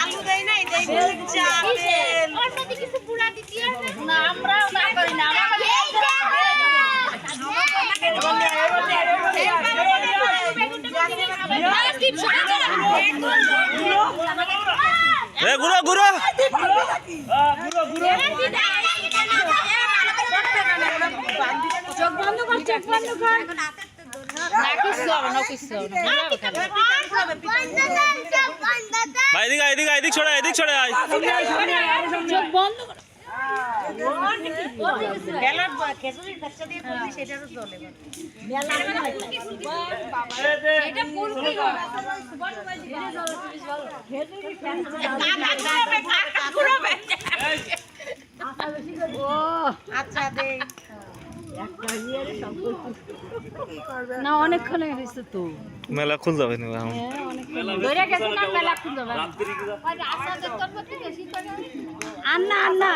আলু দেয় নাই দেয় ভুজা তেল কিছু পুরা দিতে না আমরাও না করি না গুঁড়ো গুঁড়ো চোখ বন্ধ কর চোখ বন্ধ কর না কিছু হবে না কিছু হবে না ভাই এদিকে এদিকে এদিক ছড়া এদিক ছড়া আয় চোখ বন্ধ কর বেলার খেজুরির বাচ্চা দিয়ে করবি সেটারও চলে এটা পুরকি আচ্ছা দে না অনেকক্ষণ হয়েছে তো মেলা খুল যাবে না ধরে গেছে না মেলা খুল যাবে আন্না আন্না